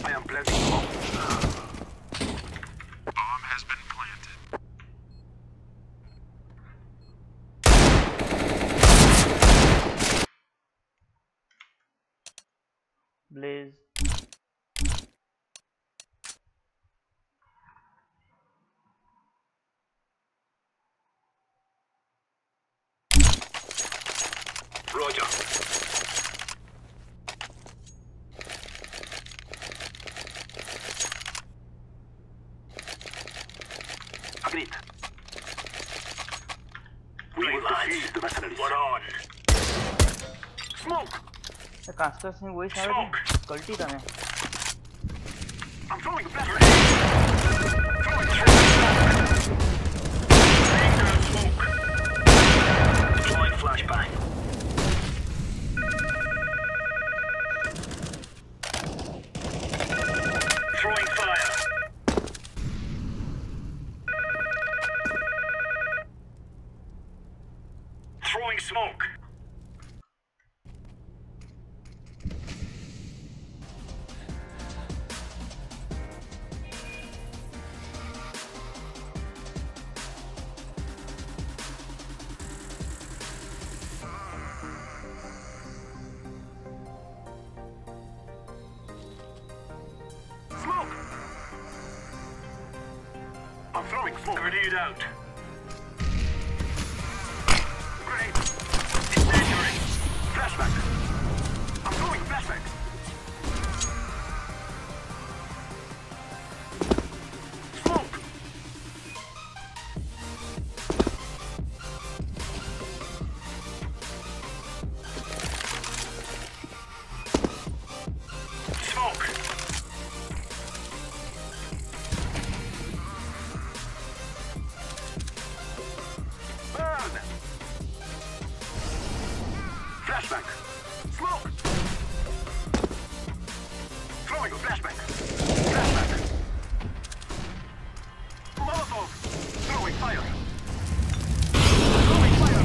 I am planting bomb. Bomb has been planted. Blaze. Roger. Agreed. We will defeat the mercenaries. We're on. Smoke! कास्टर सिंह वही सारे गलती था मैं I'm throwing a flashbang. Smoke. Deploying flashbang. Throwing fire. Throwing smoke. Smoke! I'm throwing smoke. Grenade out. Grenade. Incendiary. Flashback. I'm throwing flashback. Smoke! Smoke! Burn! Flashback! Smoke! Throwing a flashback! Flashback! Molotov! Throwing fire! Throwing fire!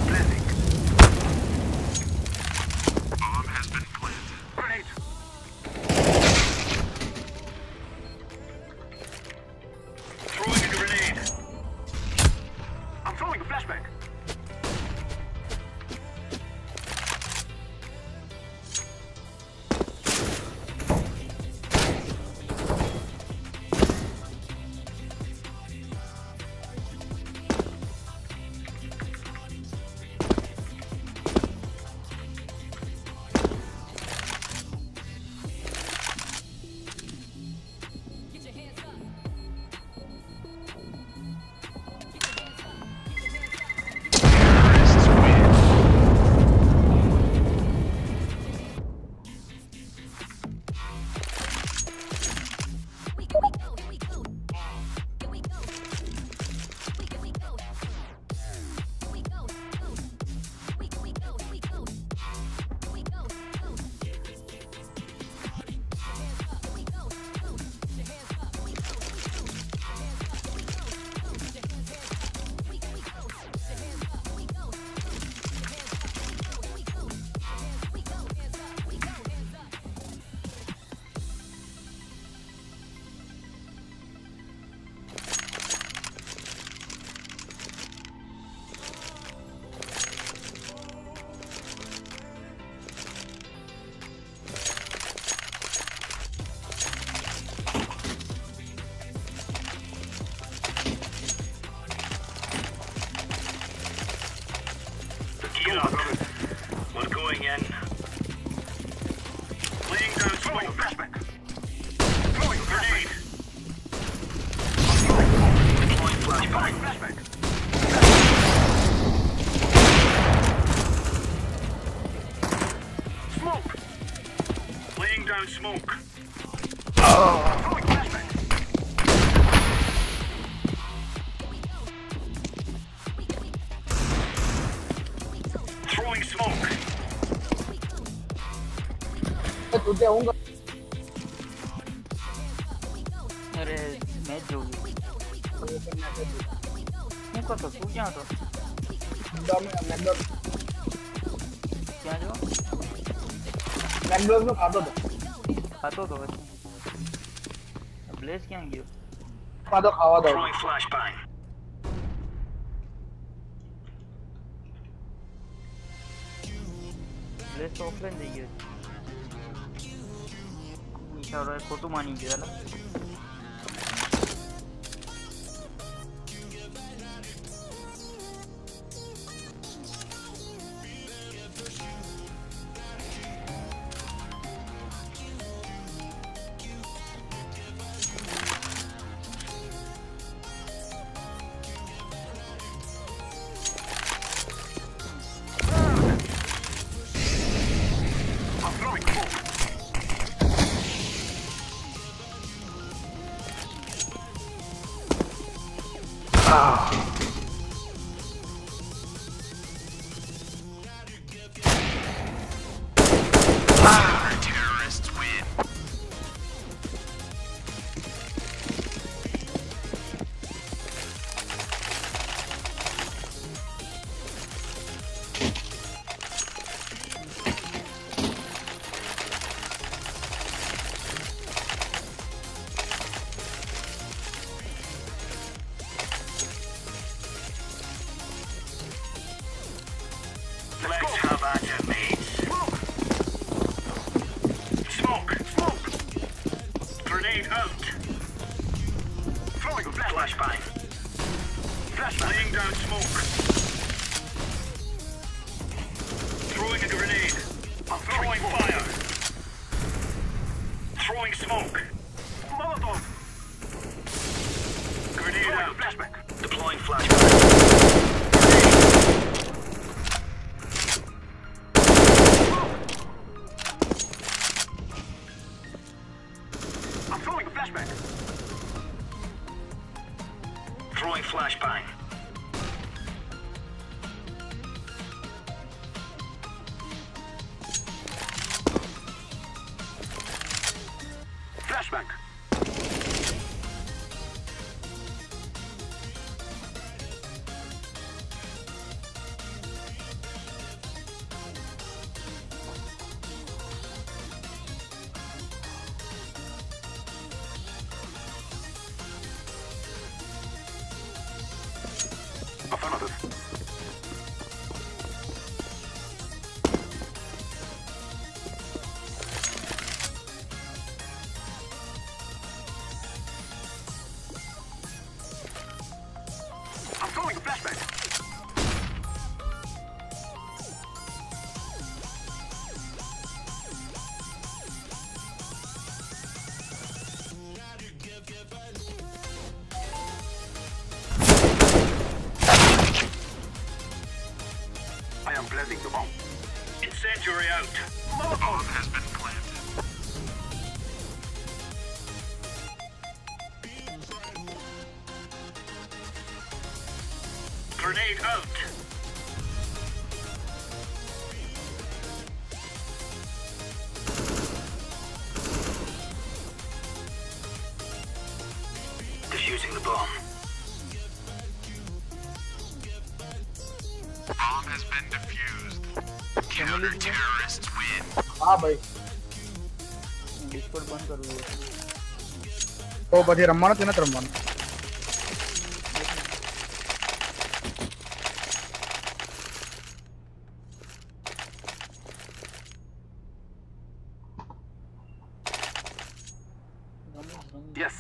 Blending! Bomb has been planted. Grenade! Throwing a grenade! I'm throwing a flashback! Get your hands up. Get up. We're going in. Laying down smoke. Flashback. Throwing a grenade. Deploying flashbang. Flashback. Smoke. Laying down smoke. Throwing flashback. Throwing smoke. अरे match जो હું કરતો તું ક્યાં હતો ક્યાં જો McDonald's में खाता था खातो तो वैसे ब्लेज क्या गयो खातो खावा था Throwing flashbang. ब्लेज तो ऑफलाइन दे गयो इशारा फोटो मानी गया ना I'm throwing smoke. Terrorists win. Let's have at it, mates. Smoke. Smoke. Grenade out. Throwing a flashbang. Flashbang. Laying down smoke. Throwing a grenade. I'm throwing fire. Throwing smoke. Molotov. Grenade out. Flashbang. Deploying flashbang. I'm throwing a flashbang. Throwing flashbang. Flashbang. Affirmative. I'm throwing a flashbang. I am planting the bomb. Incendiary out. Bomb has been planted. Grenade out. Defusing the bomb. Bomb has been defused. Counter-terrorists win. हाँ भाई Discord बंद करो तो પછી રમવાનો છે ને રમવાનો Yes.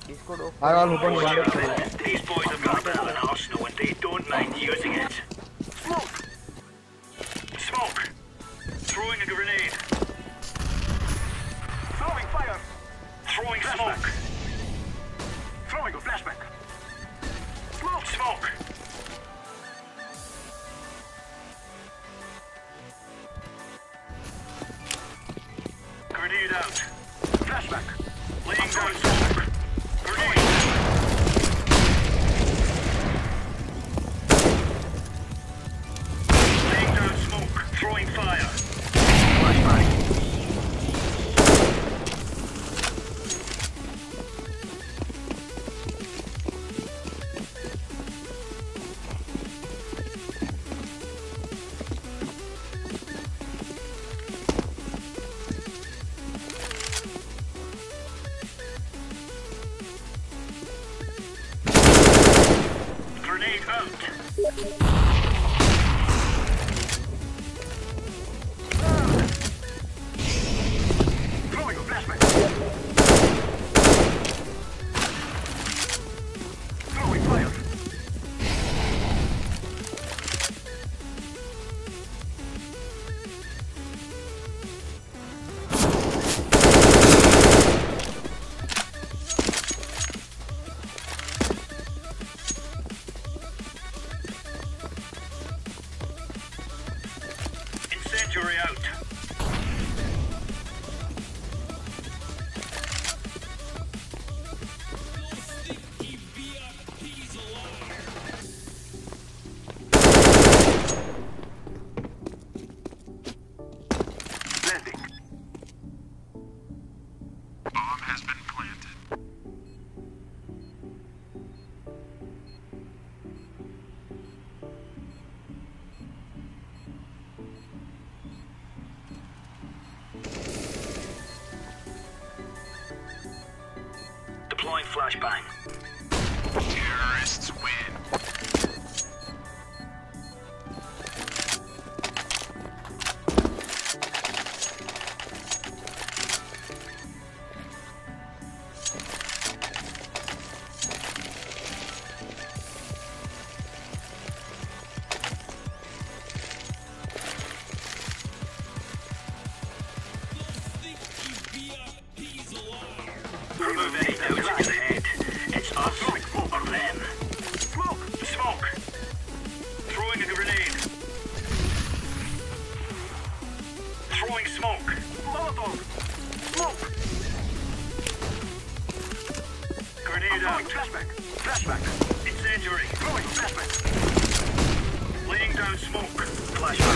डिस्कॉर्ड ऑफ આ વાલ ઉપર બંધ These boys have got a bit of an arsenal and they don't mind using it. Smoke! Smoke! Throwing a grenade. Throwing fire! Throwing smoke! Throwing a flashbang! Smoke! Smoke! Grenade out! Flashbang! Laying down smoke! Grenade! Laying down smoke! Throwing fire! Flashbang! Incendiary out. Landing. Bomb has been planted. Deploying flashbang. Terrorists win. Remove any doubts ahead. It's us or them. Smoke! Smoke! Throwing a grenade. Throwing smoke. Molotov! Smoke! Grenade out. Flashback! Flashback! Incendiary! Throwing flashback! Laying down smoke. Flashback!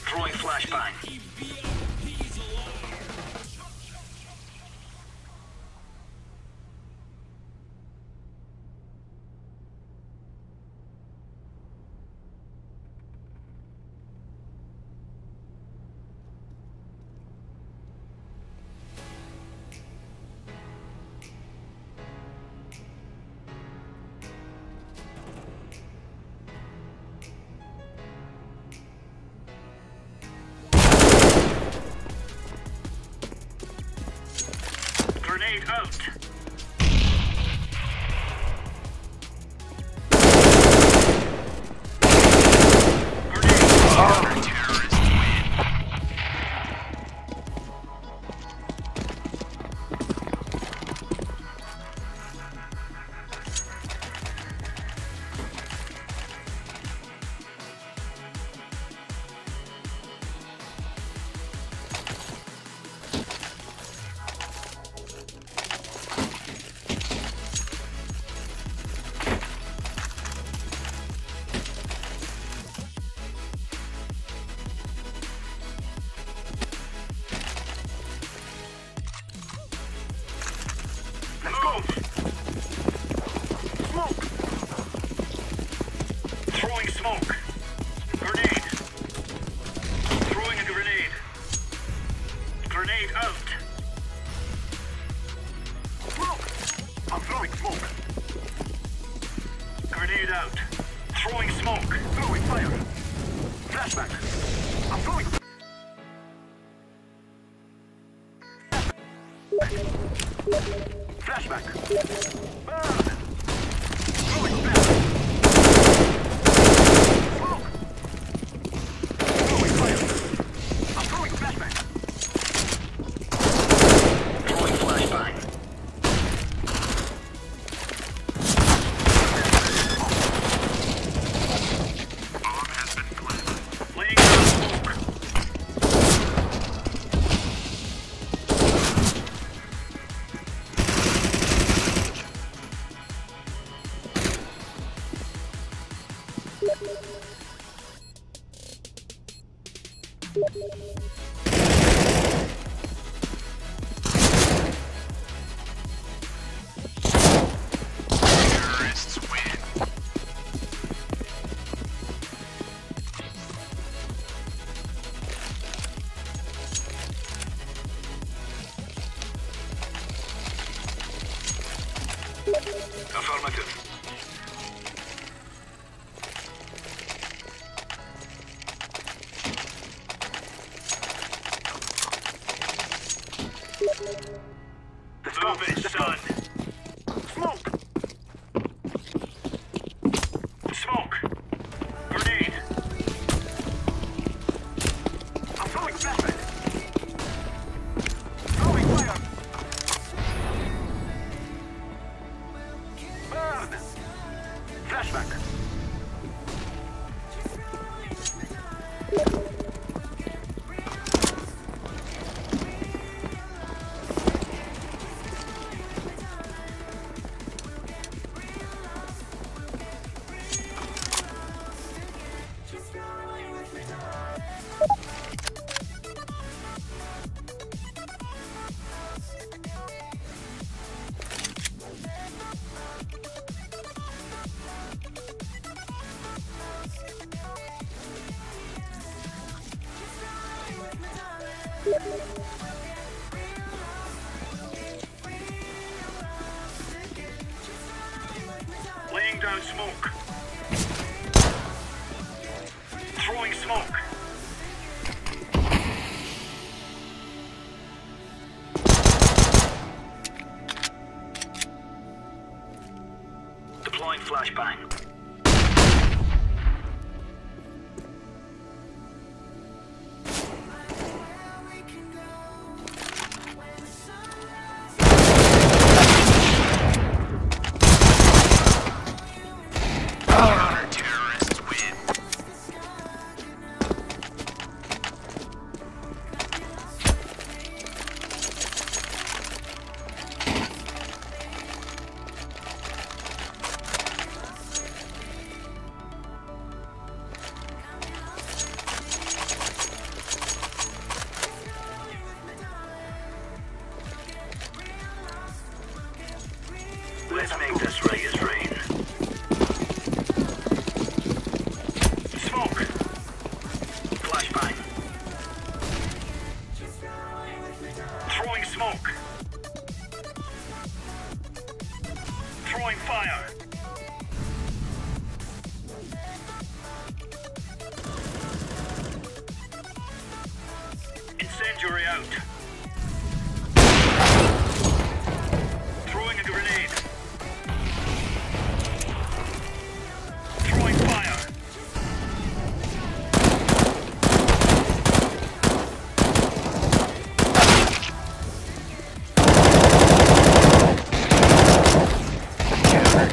Throwing flashbang. Grenade out. Let's go! Smoke! Throwing smoke. Grenade. Throwing a grenade. Grenade out. Smoke! I'm throwing smoke. Grenade out. Throwing smoke. Throwing fire. Flashback. I'm throwing. Flashback. Burn. Throwing fire. Smoke. Throwing fire. I'm throwing flashback. Throwing flashbang. Bomb has been planted. Laying down smoke. Affirmative. Let's go, bitch, son. Smoke. Smoke. Grenade. I'm throwing flashback. Throwing fire. Burn. Flashback. Laying down smoke. Throwing smoke. Deploying flashbang. Terrorists win. Let's make this right as rain. Smoke. Flashbang. Throwing smoke. Throwing fire. Incendiary out. Throwing a grenade. Throwing fire.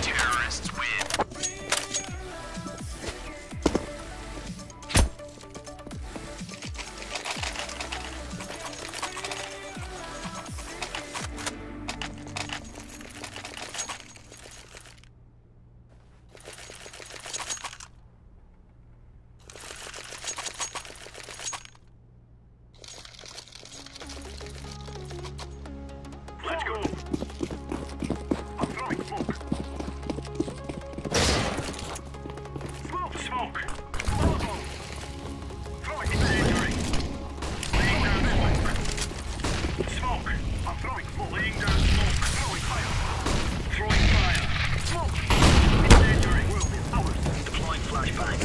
Terrorists win. Let's go. I'm throwing smoke. Smoke. Molotov. Throwing incendiary. Laying down smoke. Smoke. I'm throwing smoke. Laying down smoke. Throwing fire. Throwing fire. Smoke. Incendiary. World is ours. Deploying flashbang.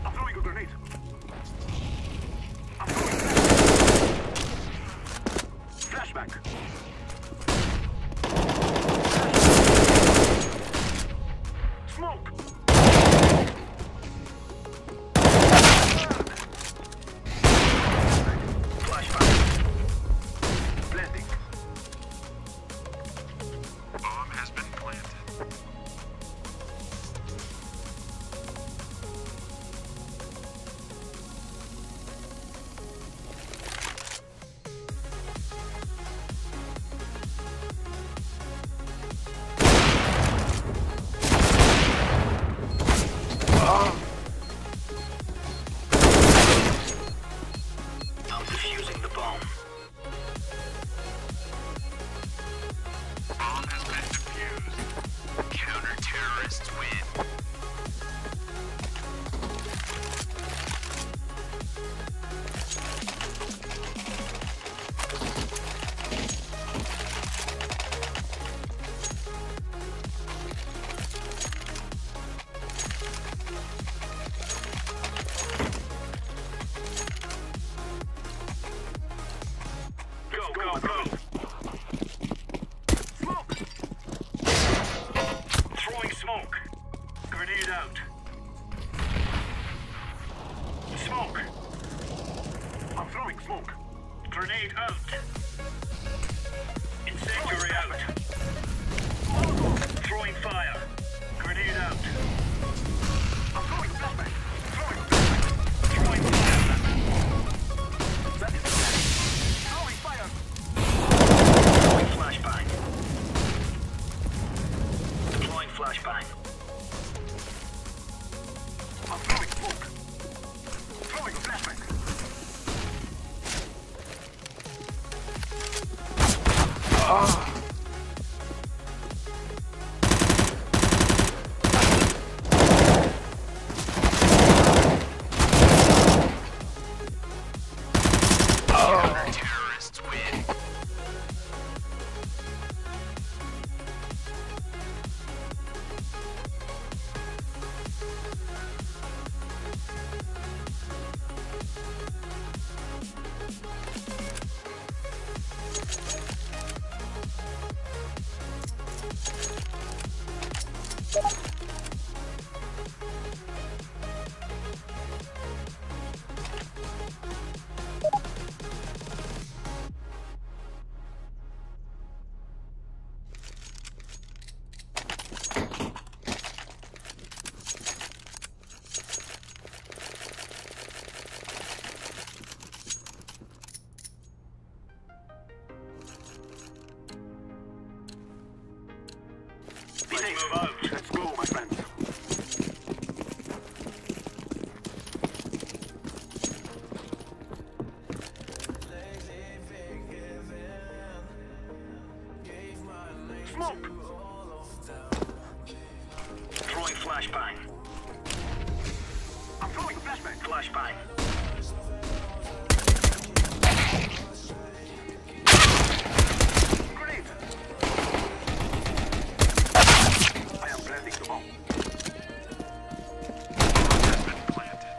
I'm throwing a grenade. I'm throwing flashback. Let's move out. Let's go, my friends. Smoke! Throwing flashbang. I'm throwing flashbang. Flashbang. Grenade! I am planting the bomb. Has been planted.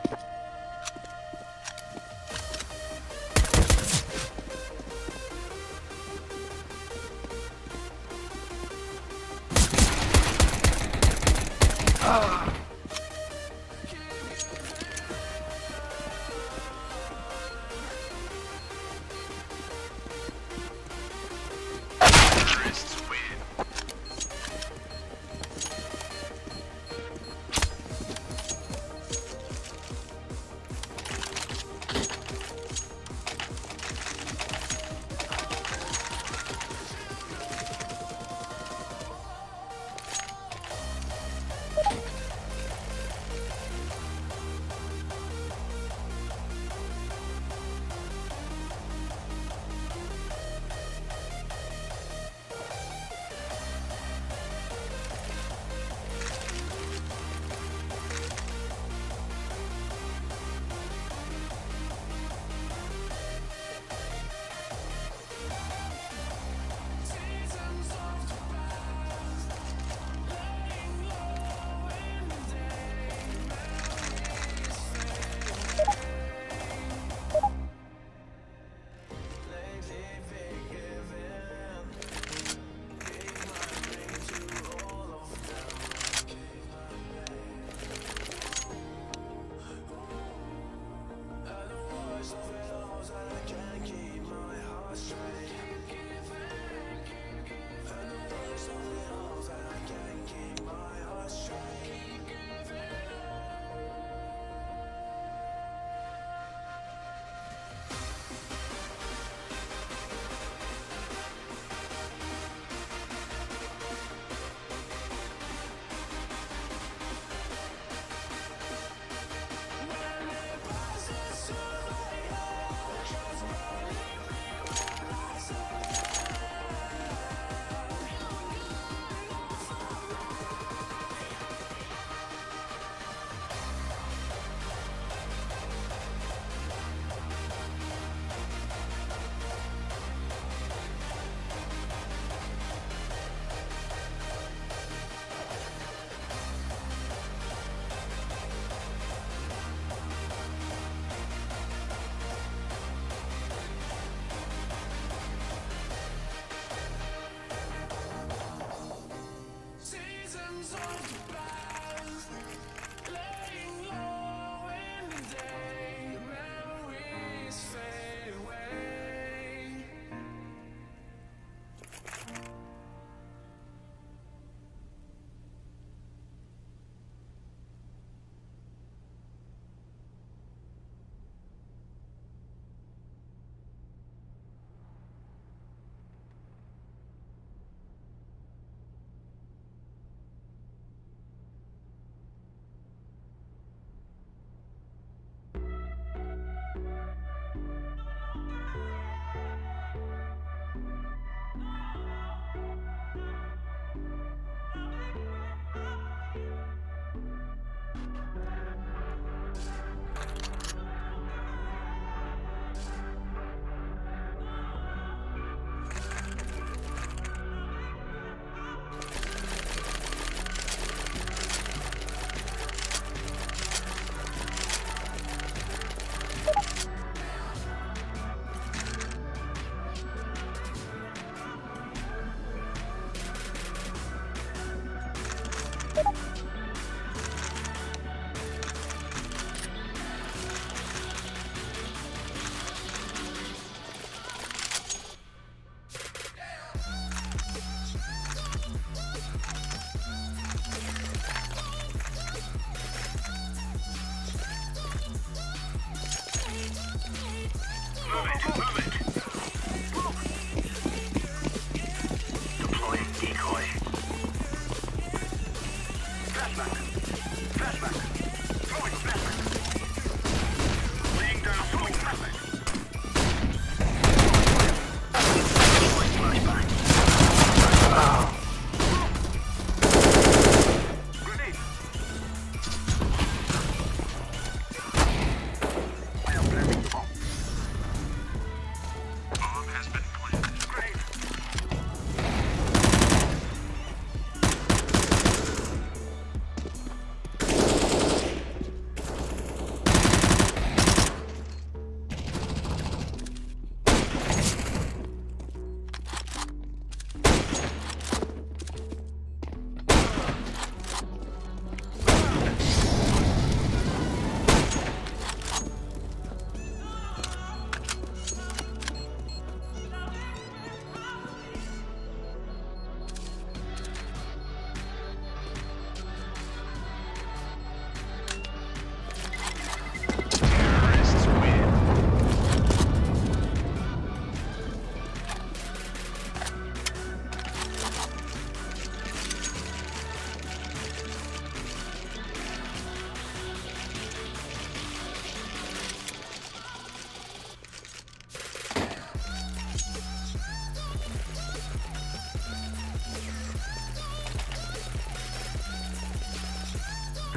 Terrorists win.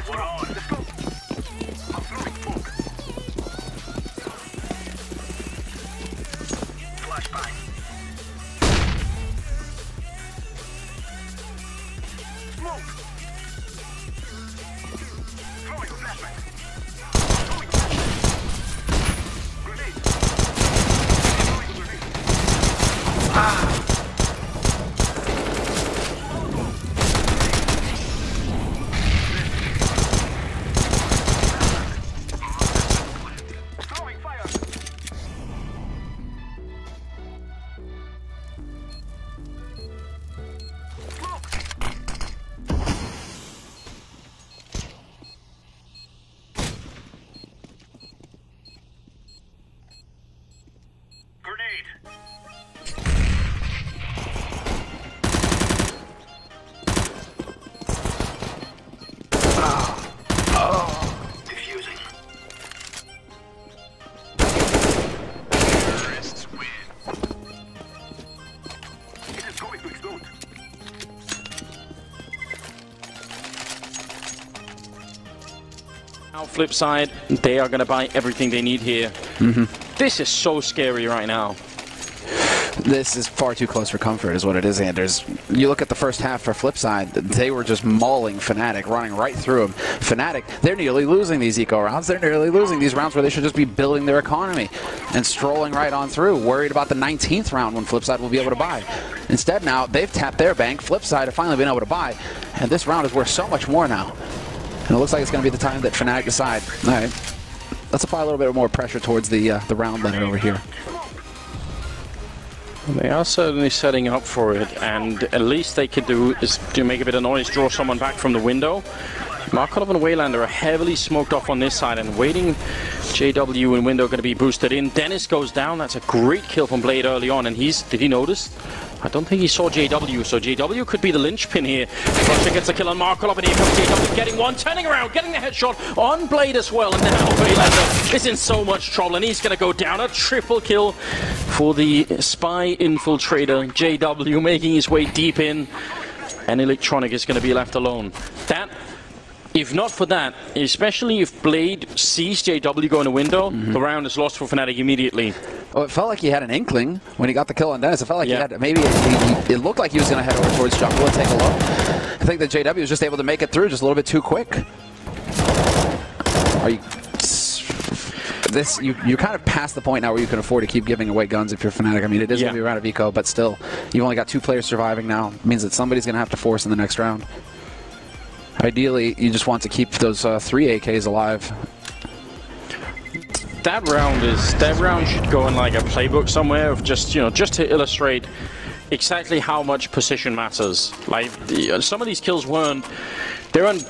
We're on. Let's go. I'm throwing smoke. Flashbang. Smoke. Throwing a flashbang. Throwing a flashbang. Grenade. Throwing a grenade. Throwing fire. Smoke. Grenade. Diffusing. Terrorists win. It is going to explode. Now, FLIPSIDE, they are going to buy everything they need here. This is so scary right now. This is far too close for comfort is what it is, Anders. You look at the first half for FLIPSIDE, they were just mauling FNATIC, running right through them. FNATIC, they're nearly losing these eco rounds. They're nearly losing these rounds where they should just be building their economy and strolling right on through, worried about the 19th round when FLIPSIDE will be able to buy. Instead now, they've tapped their bank. FLIPSIDE have finally been able to buy, and this round is worth so much more now. And it looks like it's going to be the time that FNATIC decide. All right, let's apply a little bit more pressure towards the round letter over here. They are certainly setting up for it, and at least they could do is to make a bit of noise, draw someone back from the window. Markov and Waylander are heavily smoked off on this side and waiting. JW and Window going to be boosted in. Dennis goes down. That's a great kill from Blade early on, and did he notice? I don't think he saw JW, so JW could be the linchpin here. Russia gets a kill on Markov, and here comes JW getting one, turning around, getting the headshot on Blade as well, and now Waylander is in so much trouble, and he's going to go down. A triple kill for the spy infiltrator. JW making his way deep in, and Electronic is going to be left alone. That, if not for that, especially if Blade sees JW go in a window, the round is lost for FNATIC immediately. Well, it felt like he had an inkling when he got the kill on Dennis. It felt like he had, maybe it looked like he was going to head over towards Jungle and take a look. I think that JW was just able to make it through just a little bit too quick. Are you... You're kind of past the point now where you can afford to keep giving away guns if you're FNATIC. I mean, it is going to be a round of eco, but still, you've only got 2 players surviving now. It means that somebody's going to have to force in the next round. Ideally, you just want to keep those 3 AKs alive. That round should go in like a playbook somewhere of just to illustrate exactly how much position matters. Like some of these kills weren't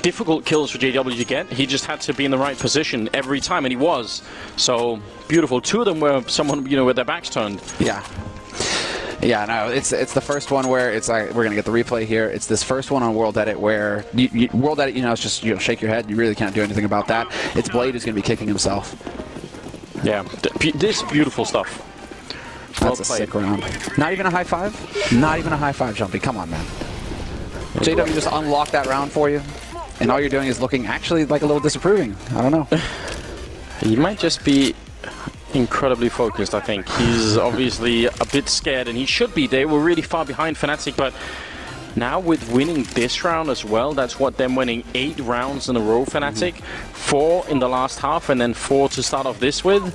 difficult kills for JW to get. He just had to be in the right position every time, and he was. So beautiful. 2 of them were someone with their backs turned. Yeah. Yeah, no, it's the first one where it's like we're gonna get the replay here. It's this first one on World Edit where World Edit, it's just shake your head. You really can't do anything about that. It's Blade who's gonna be kicking himself. Yeah, this beautiful stuff. That's a sick round. Not even a high five. Not even a high five, Jumpy. Come on, man. JW just unlocked that round for you, and all you're doing is looking actually like a little disapproving. I don't know. He might just be incredibly focused, I think. He's obviously a bit scared, and he should be. They were really far behind FNATIC, but now with winning this round as well, that's what them winning 8 rounds in a row, FNATIC. 4 in the last half, and then 4 to start off this with.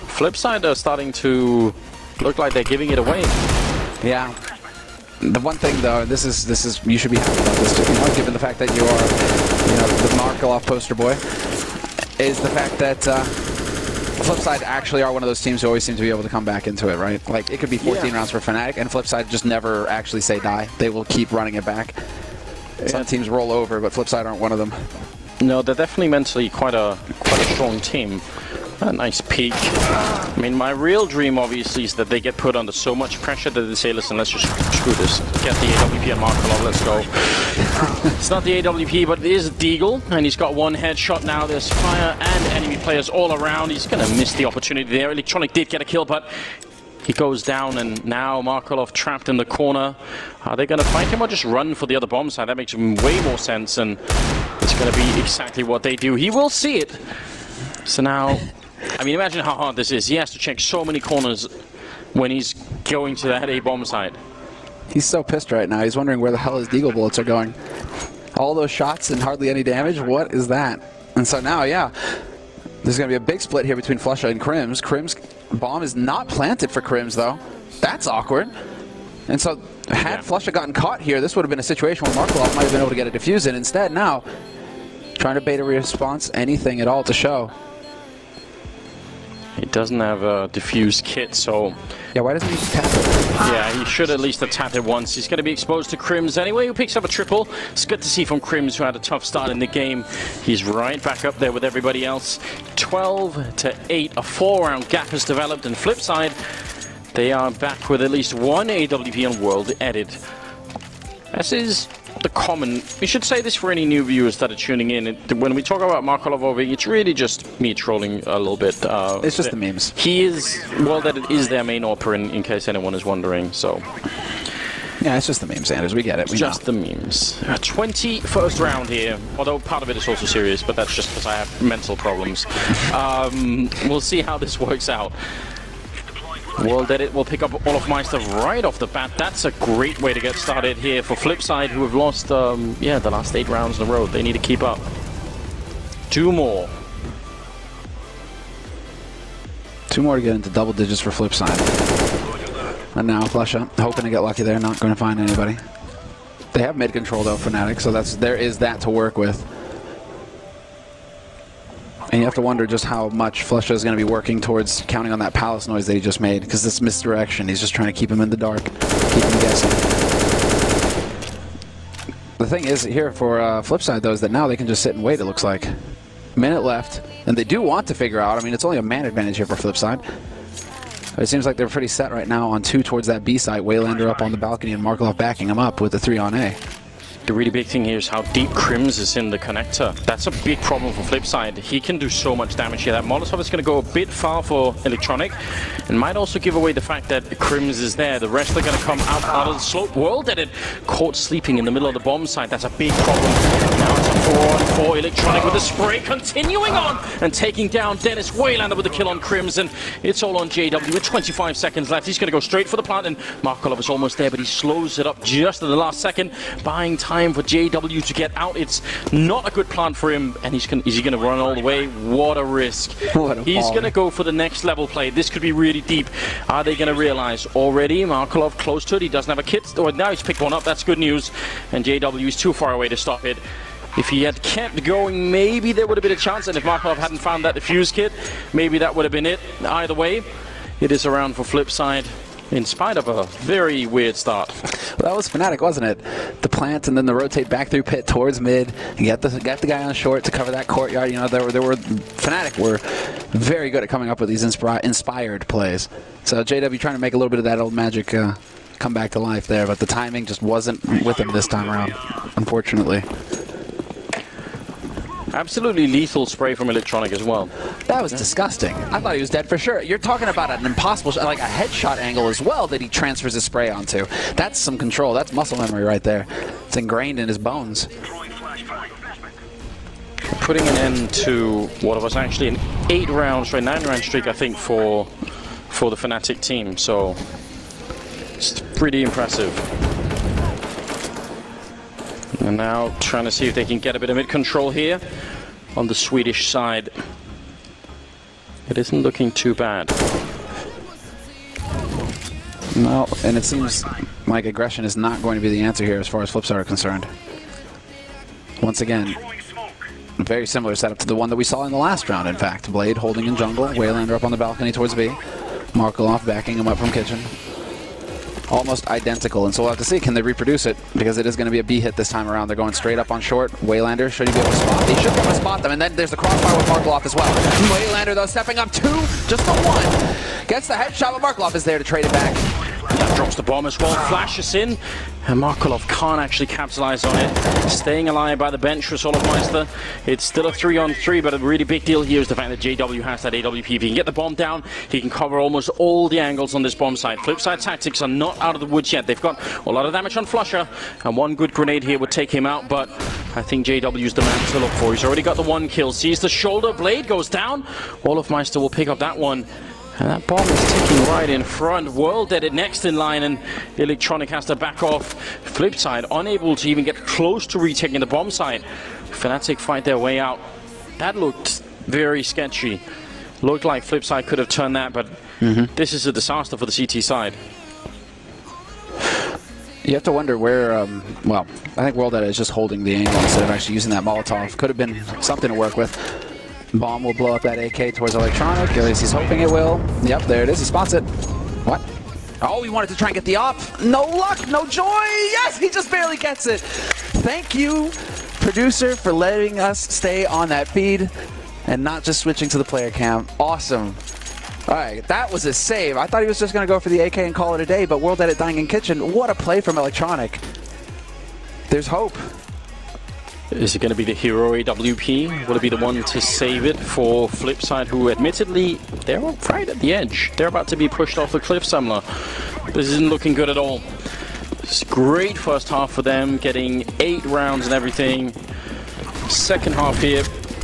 FLIPSIDE are starting to look like they're giving it away. Yeah. The one thing though, this is you should be happy about this too, given the fact that you are, the Markov poster boy, is the fact that FLIPSIDE actually are one of those teams who always seem to be able to come back into it, right? Like, it could be 14 rounds for FNATIC, and FLIPSIDE just never actually say die. They will keep running it back. Some teams roll over, but FLIPSIDE aren't one of them. No, they're definitely mentally quite a strong team. A nice peak. I mean, my real dream, obviously, is that they get put under so much pressure that they say, listen, let's just screw this. Get the AWP and Markov, let's go. It's not the AWP, but it is Deagle, and he's got 1 headshot now. There's fire and enemy players all around. He's going to miss the opportunity there. Electronic did get a kill, but he goes down, and now Markov trapped in the corner. Are they going to fight him or just run for the other bomb side? That makes way more sense, and It's going to be exactly what they do. He will see it. So now, I mean, imagine how hard this is. He has to check so many corners when he's going to that A-bomb site. He's so pissed right now. He's wondering where the hell his deagle bullets are going. All those shots and hardly any damage? What is that? And so now, yeah, there's going to be a big split here between Flusha and Crims. Crims' bomb is not planted for Crims, though. That's awkward. And so, had Flusha gotten caught here, this would have been a situation where Markelov might have been able to get a defuse in. Instead, now, trying to bait a response, anything at all to show. He doesn't have a diffuse kit, so... Yeah, why doesn't he tap it? Yeah, he should at least have tapped it once. He's going to be exposed to Crims anyway, who picks up a triple. It's good to see from Crims, who had a tough start in the game. He's right back up there with everybody else. 12-8, a 4-round gap has developed, and FLIPSIDE, they are back with at least one AWP on World Edit. This is the common... We should say this for any new viewers that are tuning in. When we talk about Markelov over, it's really just me trolling a little bit. It's just the memes. He is... World Edit is their main opera, in case anyone is wondering, so... Yeah, it's just the memes, Anders. We get it. We just know. The memes. 21st round here, although part of it is also serious, but that's just because I have mental problems. We'll see how this works out. World Edit will pick up Olofmeister right off the bat. That's a great way to get started here for FLIPSIDE, who have lost, yeah, the last 8 rounds in a row. They need to keep up. 2 more. 2 more to get into double digits for FLIPSIDE. And now Flusha, hoping to get lucky there, not going to find anybody. They have mid control though, FNATIC, so there is that to work with. And you have to wonder just how much Flusha is going to be working towards counting on that palace noise that he just made, because this misdirection, he's just trying to keep him in the dark, keep him guessing. The thing is here for FLIPSIDE though is that now they can just sit and wait, it looks like. Minute left, and they do want to figure out, I mean it's only a man advantage here for FLIPSIDE. But it seems like they're pretty set right now on 2 towards that B site, Waylander up on the balcony and Markelov backing him up with the 3 on A. The really big thing here is how deep Crims is in the connector. That's a big problem for FLIPSIDE. He can do so much damage here. That Molotov is going to go a bit far for Electronic, and might also give away the fact that Crims is there. The rest are going to come out of the slope. World Edit caught sleeping in the middle of the bomb site. That's a big problem. Now it's a 4-on-4 Electronic with the spray continuing on and taking down Dennis Waylander with the kill on Crims, and it's all on JW with 25 seconds left. He's going to go straight for the plant, and Markelov is almost there, but he slows it up just at the last second, buying time for JW to get out. It's not a good plan for him, and is he going to run all the way? What a risk. He's going to go for the next level play. This could be really deep. Are they going to realize already? Markelov close to it. He doesn't have a kit. Or now he's picked one up. That's good news. And JW is too far away to stop it. If he had kept going, maybe there would have been a chance, and if Markelov hadn't found that defuse kit, maybe that would have been it. Either way, it is a round for FLIPSIDE, in spite of a very weird start. Well, that was FNATIC, wasn't it? The plant and then the rotate back through pit towards mid, and get the guy on short to cover that courtyard. You know, FNATIC were very good at coming up with these inspired plays. So JW trying to make a little bit of that old magic come back to life there, but the timing just wasn't with him this time around, unfortunately. Absolutely lethal spray from Electronic as well. That was disgusting. I thought he was dead for sure. You're talking about an impossible, like a headshot angle as well that he transfers his spray onto. That's some control. That's muscle memory right there. It's ingrained in his bones. Putting an end to what was actually an 9-round streak, I think, for the FNATIC team. So it's pretty impressive. And now trying to see if they can get a bit of mid-control here on the Swedish side. It isn't looking too bad. No, and it seems like aggression is not going to be the answer here as far as FLIPSIDE are concerned. Once again, a very similar setup to the one that we saw in the last round, in fact. Blade holding in jungle, Waylander up on the balcony towards B. Markelov backing him up from kitchen. Almost identical, and so we'll have to see, can they reproduce it, because it is going to be a B hit this time around. They're going straight up on short. Waylander, should he be able to spot? He should be able to spot them, and then there's the crossfire with Markelov as well. Waylander, though, stepping up 2, just the 1. Gets the headshot, but Markelov is there to trade it back. That drops the bomb as well, flashes in, and Markelov can't actually capitalize on it. Staying alive by the bench for Olofmeister. It's still a 3-on-3, but a really big deal here is the fact that JW has that AWP. If he can get the bomb down, he can cover almost all the angles on this bomb site. FLIPSIDE tactics are not out of the woods yet. They've got a lot of damage on Flusha, and one good grenade here would take him out, but I think JW's the man to look for. He's already got the 1 kill. Sees the shoulder blade, goes down. Olofmeister will pick up that one. And that bomb is ticking right in front. World Dead it next in line, and Electronic has to back off. FLIPSIDE unable to even get close to retaking the bomb site. FNATIC fight their way out. That looked very sketchy. Looked like FLIPSIDE could have turned that, but this is a disaster for the CT side. You have to wonder where, well, I think World Dead is just holding the angle instead of actually using that Molotov. Could have been something to work with. Bomb will blow up that AK towards Electronic, at least he's hoping it will. Yep, there it is, he spots it. What? Oh, he wanted to try and get the op. No luck, no joy. Yes, he just barely gets it. Thank you, producer, for letting us stay on that feed and not just switching to the player cam. Awesome. All right, that was a save. I thought he was just going to go for the AK and call it a day, but World Edit Dying in Kitchen, what a play from Electronic. There's hope. Is it going to be the hero AWP? Will it be the one to save it for FLIPSIDE, who admittedly, they're right at the edge. They're about to be pushed off the cliff, Samler. This isn't looking good at all. It's a great first half for them, getting 8 rounds and everything. Second half here,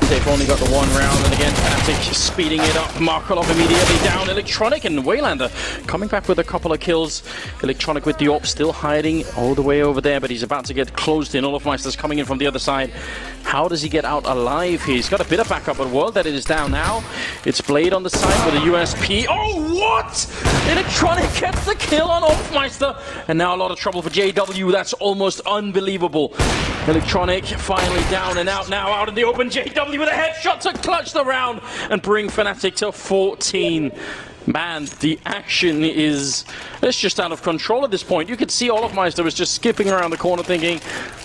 they've only got the 1 round, and again, FNATIC speeding it up. Markolov immediately down. Electronic and Waylander coming back with a couple of kills. Electronic with the AWP still hiding all the way over there, but he's about to get closed in. Olofmeister's coming in from the other side. How does he get out alive? He's got a bit of backup, but World that it is down now. It's Blade on the side with a USP. Oh, what? Electronic gets the kill on Olofmeister, and now a lot of trouble for JW. That's almost unbelievable. Electronic finally down and out now, out in the open. JW with a headshot to clutch the round and bring FNATIC to 14. Man, the action is... it's just out of control at this point. You could see Olofmeister was just skipping around the corner thinking,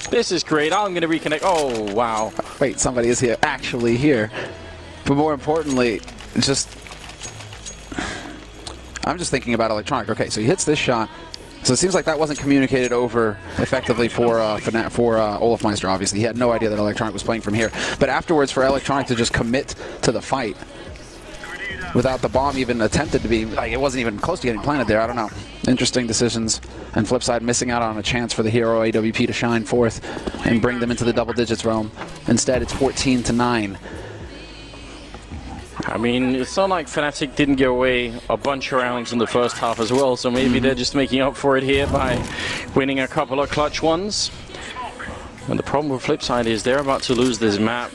this is great, I'm going to reconnect. Oh, wow. Wait, somebody is here, actually here. But more importantly, just... I'm just thinking about Electronic. Okay, so he hits this shot. So it seems like that wasn't communicated over effectively for Olofmeister, obviously. He had no idea that Electronic was playing from here. But afterwards, for Electronic to just commit to the fight without the bomb even attempted to be, like, it wasn't even close to getting planted there, I don't know. Interesting decisions. And FLIPSIDE missing out on a chance for the hero AWP to shine forth and bring them into the double digits realm. Instead, it's 14-9. I mean, it's not like FNATIC didn't give away a bunch of rounds in the first half as well, so maybe they're just making up for it here by winning a couple of clutch ones. And the problem with FLIPSIDE is they're about to lose this map.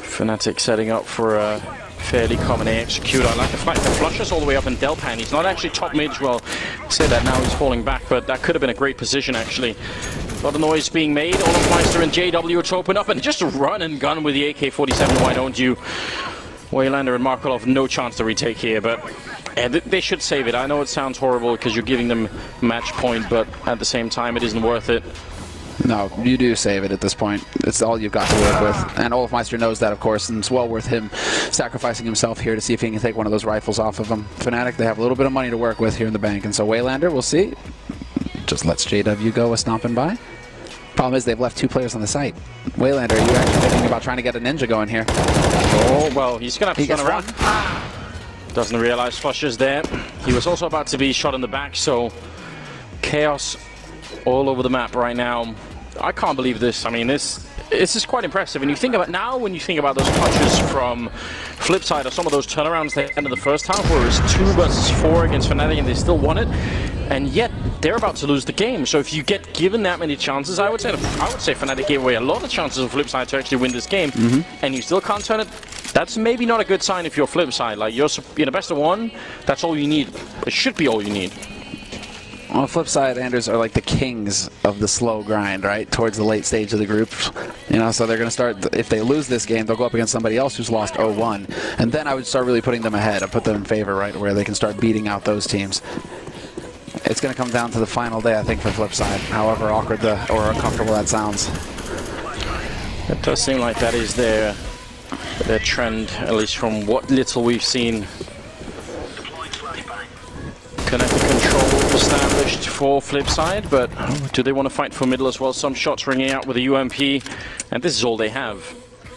FNATIC setting up for a fairly common A execute. I like the fact that Flusher's all the way up in Delpan. He's not actually top mid. Well, say that now he's falling back, but that could have been a great position actually. A lot of noise being made. Olofmeister and JW to open up and just run and gun with the AK-47. Why don't you? Waylander and Markolov, no chance to retake here, but they should save it. I know it sounds horrible because you're giving them match point, but at the same time, it isn't worth it. No, you do save it at this point. It's all you've got to work with. And Olofmeister knows that, of course, and it's well worth him sacrificing himself here to see if he can take one of those rifles off of him. FNATIC, they have a little bit of money to work with here in the bank, and so Waylander, we'll see. Just lets JW go a stomping by. Problem is they've left 2 players on the site. Waylander, are you actually thinking about trying to get a ninja going here? Oh, well, he's going to have to turn around. Doesn't realize Flusher's there. He was also about to be shot in the back, so chaos all over the map right now. I can't believe this. I mean, this is quite impressive. And you think about now, when you think about those clutches from FLIPSIDE or some of those turnarounds at the end of the first half, where it was 2 versus 4 against FNATIC and they still won it, and yet they're about to lose the game. So if you get given that many chances, I would say FNATIC gave away a lot of chances of FLIPSIDE to actually win this game, and you still can't turn it. That's maybe not a good sign if you're FLIPSIDE. Like, you're in a best of 1, that's all you need. It should be all you need. On the flip side, Anders are like the kings of the slow grind, right? Towards the late stage of the group. You know, so they're going to start, if they lose this game, they'll go up against somebody else who's lost 0-1. And then I would start really putting them ahead. I'd put them in favor, right, where they can start beating out those teams. It's going to come down to the final day, I think, for FLIPSIDE, however awkward or uncomfortable that sounds. It does seem like that is their trend, at least from what little we've seen. Connected control established for FLIPSIDE, but do they want to fight for middle as well? Some shots ringing out with a UMP, and this is all they have.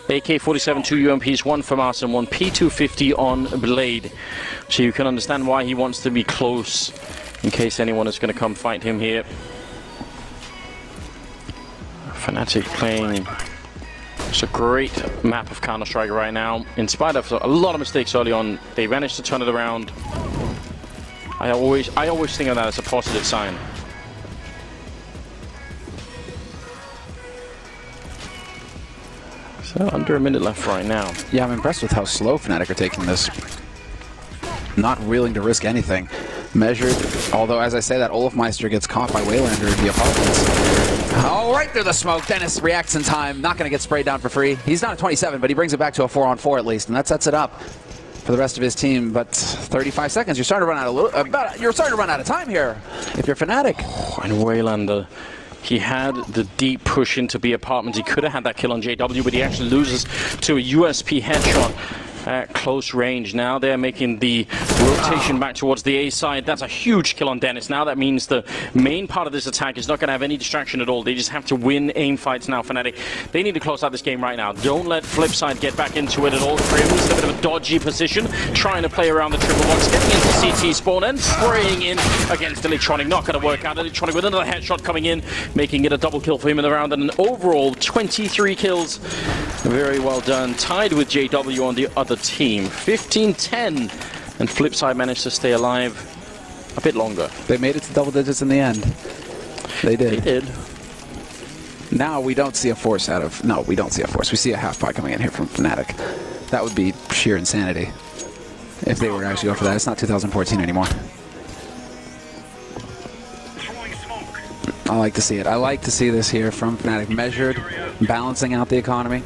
AK-47, 2 UMPs, 1 FAMAS and 1 P250 on Blade. So you can understand why he wants to be close in case anyone is going to come fight him here. FNATIC playing. It's a great map of Counter-Strike right now. In spite of a lot of mistakes early on, they managed to turn it around. I always think of that as a positive sign. So under a minute left right now. Yeah, I'm impressed with how slow FNATIC are taking this. Not willing to risk anything. Measured, although as I say that, Olafmeister gets caught by Waylander in the apartments. Oh, right through the smoke. Dennis reacts in time. Not going to get sprayed down for free. He's not at 27, but he brings it back to a 4-on-4 at least, and that sets it up for the rest of his team. But 35 seconds, you're starting to run out you're starting to run out of time here if you're FNATIC. And Waylander, he had the deep push into B apartments. He could have had that kill on JW, but he actually loses to a USP headshot at close range. Now they're making the rotation back towards the A side. That's a huge kill on Dennis. Now that means the main part of this attack is not going to have any distraction at all. They just have to win aim fights now, FNATIC. They need to close out this game right now. Don't let FLIPSIDE get back into it at all. Crims in a bit of a dodgy position, trying to play around the triple box, getting into CT spawn and spraying in against Electronic. Not going to work out. Electronic with another headshot coming in, making it a double kill for him in the round, and an overall 23 kills. Very well done. Tied with JW on the other team. 15-10, and FLIPSIDE managed to stay alive a bit longer. They made it to double digits in the end. They did. They did. Now we don't see a force out of... No, we don't see a force. We see a half pie coming in here from FNATIC. That would be sheer insanity if they were to actually go for that. It's not 2014 anymore. I like to see it. I like to see this here from FNATIC. Measured, balancing out the economy.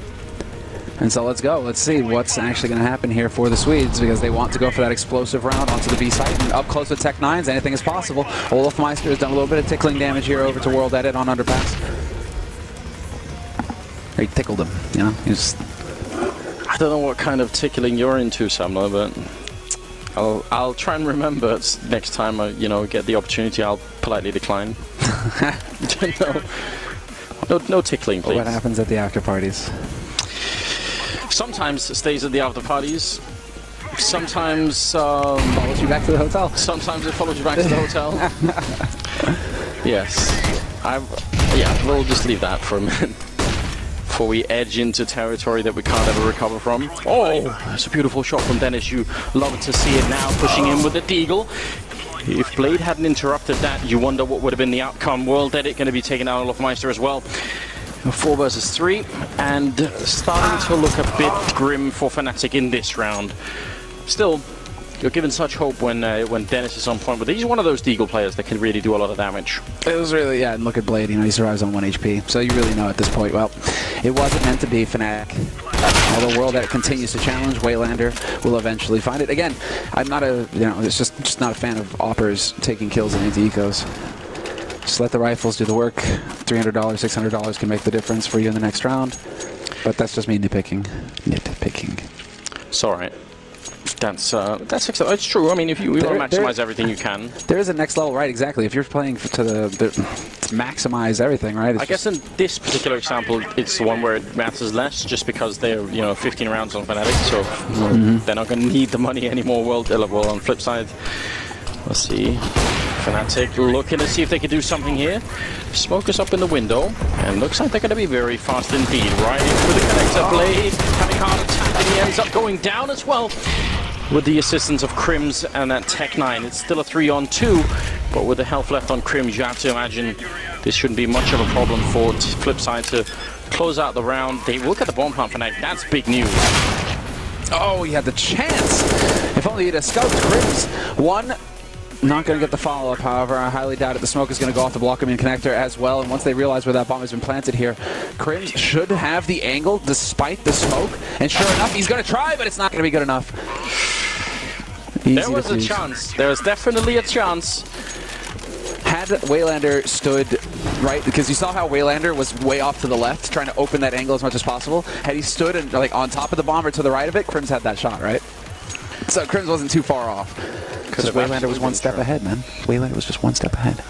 And so let's go. Let's see what's actually going to happen here for the Swedes, because they want to go for that explosive round onto the B site. And up close with Tech 9s, anything is possible. Olafmeister has done a little bit of tickling damage here over to World Edit on underpass. He tickled him, you know? I don't know what kind of tickling you're into, Samler, but I'll try and remember next time I get the opportunity. I'll politely decline. No tickling, please. What happens at the after parties? Sometimes it stays at the after parties. Sometimes follows you back to the hotel. Sometimes it follows you back to the hotel. Yes. Yeah, we'll just leave that for a minute before we edge into territory that we can't ever recover from. Oh, that's a beautiful shot from Dennis. You love to see it now, pushing in with the Deagle. If Blade hadn't interrupted that, you wonder what would have been the outcome. World Edit going to be taking out Olafmeister as well. 4 versus 3, and starting to look a bit grim for FNATIC in this round. Still, you're given such hope when Dennis is on point, but he's one of those Deagle players that can really do a lot of damage. It was really, yeah, and look at Blade, he survives on 1 HP, so you really know at this point, well, it wasn't meant to be FNATIC. Although World Edit continues to challenge, Waylander will eventually find it. Again, I'm not it's just not a fan of oppers taking kills in anti-ecos. Just let the rifles do the work. $300, $600 can make the difference for you in the next round. But that's just me nitpicking. It's alright. It's true. I mean, if you want to maximize everything you can. There is a next level, right? Exactly. If you're playing to maximize everying, right? I guess in this particular example, it's the one where it matters less, just because they're 15 rounds on FNATIC, so they're not going to need the money anymore. Well, on FLIPSIDE, let's see. FNATIC looking to see if they can do something here. Smoke is up in the window, and looks like they're going to be very fast indeed. Right into the connector. Blade having hard attack, and he ends up going down as well with the assistance of Crims and that Tech 9. It's still a 3-on-2, but with the health left on Crims, you have to imagine this shouldn't be much of a problem for FLIPSIDE to close out the round. They will get the bomb plant for FNATIC. That's big news. Oh, he had the chance. If only he'd have scoped Crims. One. Not going to get the follow-up, however. I highly doubt it. The smoke is going to go off the block him in connector as well. And once they realize where that bomb has been planted here, Crims should have the angle despite the smoke. And sure enough, he's going to try, but it's not going to be good enough. There was a chance. There was definitely a chance. Had Waylander stood right, because you saw how Waylander was way off to the left, trying to open that angle as much as possible. Had he stood and on top of the bomb or to the right of it, Crims had that shot, right? So Crims wasn't too far off. Because Waylander was one step ahead, man. Waylander was just one step ahead.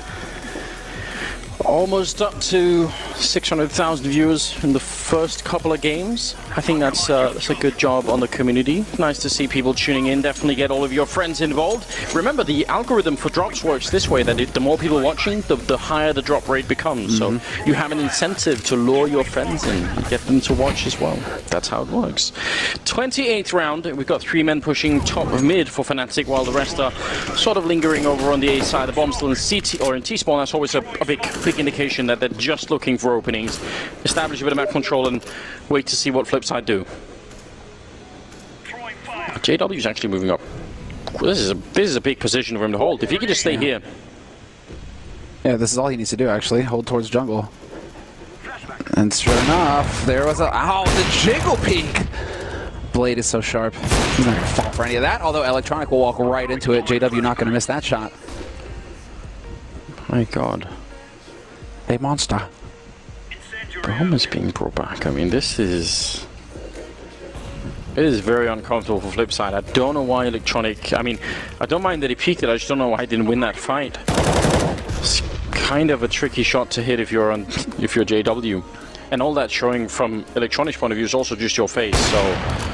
Almost up to 600,000 viewers in the first couple of games. I think that's a good job on the community. Nice to see people tuning in. Definitely get all of your friends involved. Remember, the algorithm for drops works this way, that the more people watching, the higher the drop rate becomes. So you have an incentive to lure your friends in and get them to watch as well. That's how it works. 28th round. We've got 3 men pushing top of mid for FNATIC, while the rest are sort of lingering over on the A side. The bomb's still in CT or in T-spawn. That's always a big indication that they're just looking for openings. Establish a bit of map control and wait to see what FLIPSIDE do. JW's actually moving up. This is a big position for him to hold. If he could just stay here. Yeah, this is all he needs to do, actually. Hold towards jungle. And sure enough, there was a... Oh, the jiggle peek! Blade is so sharp. He's not going to fall for any of that, although Electronic will walk right into it. JW not going to miss that shot. My God. A monster. Bomb is being brought back. I mean, this is... It is very uncomfortable for FLIPSIDE. I don't know why Electronic... I mean, I don't mind that he peeked it. I just don't know why he didn't win that fight. It's kind of a tricky shot to hit if you're JW. And all that showing from Electronic's point of view is also just your face, so...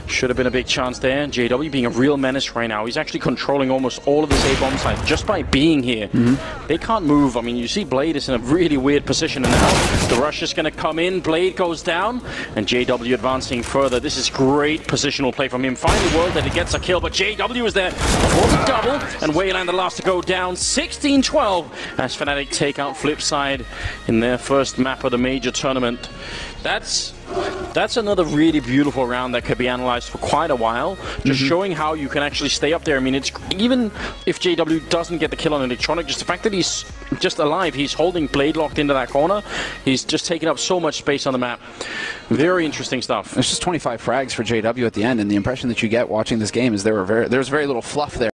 Should have been a big chance there. JW being a real menace right now. He's actually controlling almost all of this A-bomb side just by being here. They can't move. I mean, you see Blade is in a really weird position, and now the rush is going to come in. Blade goes down, and JW advancing further. This is great positional play from him. Finally world that he gets a kill, but JW is there for the double, and Wayland the last to go down. 16-12 as FNATIC take out FLIPSIDE in their first map of the major tournament. That's another really beautiful round that could be analyzed for quite a while, just showing how you can actually stay up there. I mean, it's even if JW doesn't get the kill on Electronic, just the fact that he's just alive, he's holding Blade locked into that corner, he's just taking up so much space on the map. Very interesting stuff. It's just 25 frags for JW at the end, and the impression that you get watching this game is there's very little fluff there.